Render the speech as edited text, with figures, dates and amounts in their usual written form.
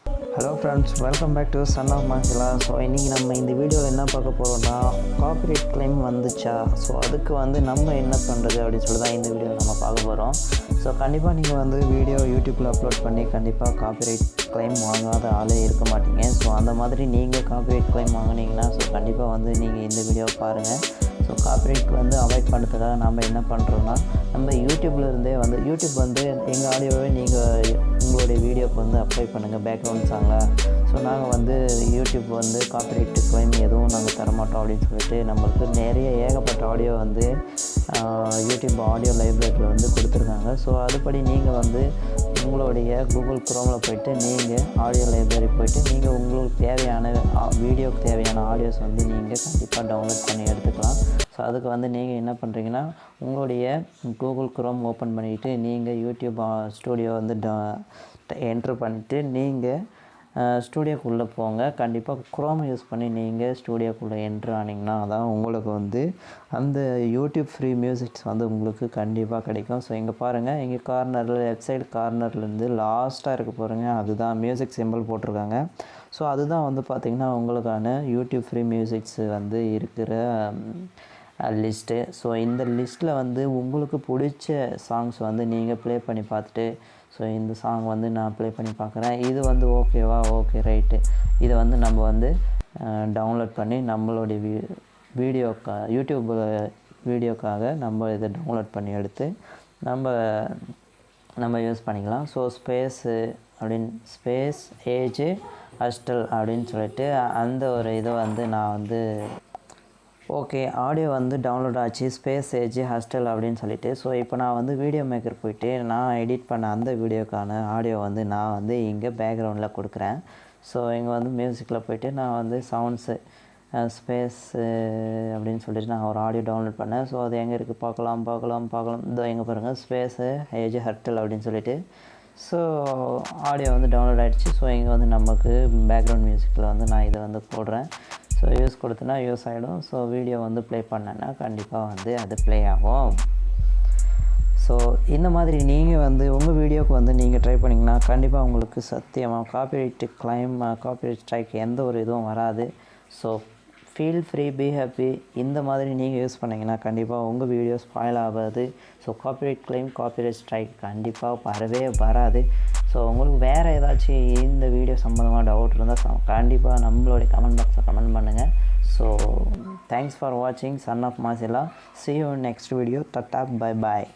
Hello friends, welcome back to son of Masila. So இன்றைக்கி நம்ம இந்த வீடியோவில் என்ன பார்க்க போகிறோம்னா, காப்பிரைட் கிளைம் வந்துச்சா, ஸோ அதுக்கு நம்ம என்ன பண்ணுறது அப்படின்னு சொல்லி தான் இந்த வீடியோவில் நம்ம பார்க்க போகிறோம். ஸோ கண்டிப்பாக நீங்கள் வீடியோ யூடியூப்பில் அப்லோட் பண்ணி கண்டிப்பாக காப்பிரைட் கிளைம் வாங்காத ஆளே இருக்க மாட்டீங்க. ஸோ அந்த மாதிரி நீங்கள் காப்பிரைட் கிளைம் வாங்கினீங்கன்னா ஸோ கண்டிப்பாக நீங்கள் இந்த வீடியோவை பாருங்கள். ஸோ காப்பிரைட் அவாய்ட் பண்ணுறதுக்காக நம்ம என்ன பண்ணுறோன்னா, நம்ம யூடியூப்லேருந்தே யூடியூப் எங்கள் ஆடியோவை நீங்கள் உங்களுடைய வீடியோக்கு அப்ளை பண்ணுங்கள் பேக்ரவுண்ட் சாங்கில். ஸோ நாங்கள் யூடியூப் காப்பிரைட் கிளைம் எதுவும் நாங்கள் தரமாட்டோம் அப்படின்னு சொல்லிட்டு நம்மளுக்கு நிறைய ஏகப்பட்ட ஆடியோ யூடியூப் ஆடியோ லைப்ரரியில் கொடுத்துருக்காங்க. ஸோ அதுபடி நீங்கள் உங்களுடைய கூகுள் குரோமில் போய்ட்டு நீங்கள் ஆடியோ லைப்ரரி போய்ட்டு நீங்கள் உங்களுக்கு தேவையான வீடியோக்கு தேவையான ஆடியோஸ் நீங்கள் கண்டிப்பாக டவுன்லோட் பண்ணி எடுத்துக்கலாம். ஸோ அதுக்கு நீங்கள் என்ன பண்ணுறீங்கன்னா, உங்களுடைய கூகுள் குரோம் ஓப்பன் பண்ணிவிட்டு நீங்கள் யூடியூப் ஸ்டூடியோ என்ட்ரு பண்ணிவிட்டு நீங்கள் ஸ்டூடியோக்குள்ளே போங்க. கண்டிப்பாக குரோம் யூஸ் பண்ணி நீங்கள் ஸ்டூடியோக்குள்ளே என்ட்ரு ஆனீங்கன்னா தான் உங்களுக்கு அந்த யூடியூப் ஃப்ரீ மியூசிக்ஸ் உங்களுக்கு கண்டிப்பாக கிடைக்கும். ஸோ இங்கே பாருங்கள், இங்கே கார்னரில் லெஃப்ட் சைடு கார்னர்லேருந்து லாஸ்ட்டாக இருக்க போகிறீங்க, அதுதான் மியூசிக் சிம்பிள் போட்டிருக்காங்க. ஸோ அதுதான் பார்த்திங்கன்னா உங்களுக்கான யூடியூப் ஃப்ரீ மியூசிக்ஸ் இருக்கிற லிஸ்ட்டு. ஸோ இந்த லிஸ்ட்டில் உங்களுக்கு பிடிச்ச சாங்ஸ் நீங்கள் ப்ளே பண்ணி பார்த்துட்டு, ஸோ இந்த சாங் நான் ப்ளே பண்ணி பார்க்குறேன், இது ஓகேவா, ஓகே ரைட்டு, இதை நம்ம டவுன்லோட் பண்ணி நம்மளுடைய யூடியூப் வீடியோக்காக நம்ம இதை டவுன்லோட் பண்ணி எடுத்து நம்ம யூஸ் பண்ணிக்கலாம். ஸோ ஸ்பேஸ் ஏஜ் ஹஸ்டல் அப்படின்னு சொல்லிட்டு அந்த ஒரு இதை நான் ஓகே ஆடியோ டவுன்லோட் ஆச்சு, ஸ்பேஸ் ஏஜ் ஹாஸ்டல் அப்படின்னு சொல்லிட்டு. ஸோ இப்போ நான் வீடியோ மேக்கர் போயிட்டு நான் எடிட் பண்ண அந்த வீடியோக்கான ஆடியோ நான் இங்கே பேக்ரவுண்டில் கொடுக்குறேன். ஸோ இங்கே மியூசிக்கில் போய்ட்டு நான் சவுண்ட்ஸு ஸ்பேஸு அப்படின்னு சொல்லிட்டு நான் ஒரு ஆடியோ டவுன்லோட் பண்ணேன். ஸோ அது எங்கே இருக்குது பார்க்கலாம். இதோ எங்கே பாருங்கள், ஸ்பேஸு ஏஜ் ஹர்டல் அப்படின்னு சொல்லிட்டு. ஸோ ஆடியோ டவுன்லோட் ஆகிடுச்சு. ஸோ இங்கே நமக்கு பேக்ரவுண்ட் மியூசிக்கில் நான் இதை போடுறேன். ஸோ யூஸ் கொடுத்தனா யூஸ் ஆகிடும். ஸோ வீடியோ ப்ளே பண்ணேன்னா கண்டிப்பாக அது ப்ளே ஆகும். ஸோ இந்த மாதிரி நீங்கள் உங்கள் வீடியோவுக்கு நீங்கள் ட்ரை பண்ணிங்கன்னா கண்டிப்பாக உங்களுக்கு சத்தியமாக காப்பிரைட் கிளைம் காப்பிரைட் ஸ்ட்ரைக் எந்த ஒரு இதுவும் வராது. So feel free, be happy. இந்த மாதிரி நீங்கள் யூஸ் பண்ணிங்கன்னா கண்டிப்பாக உங்கள் வீடியோ ஸ்பாயில் ஆகாது. So copyright claim copyright strike கண்டிப்பாக வரவே வராது. ஸோ உங்களுக்கு வேறு ஏதாச்சும் இந்த வீடியோ சம்மந்தமாக டவுட் இருந்தால் கண்டிப்பாக நம்மளுடைய கமெண்ட் பாக்ஸில் கமெண்ட் பண்ணுங்கள். ஸோ தேங்க்ஸ் ஃபார் வாட்சிங் son of Masila. see you in next video. Tata, bye bye.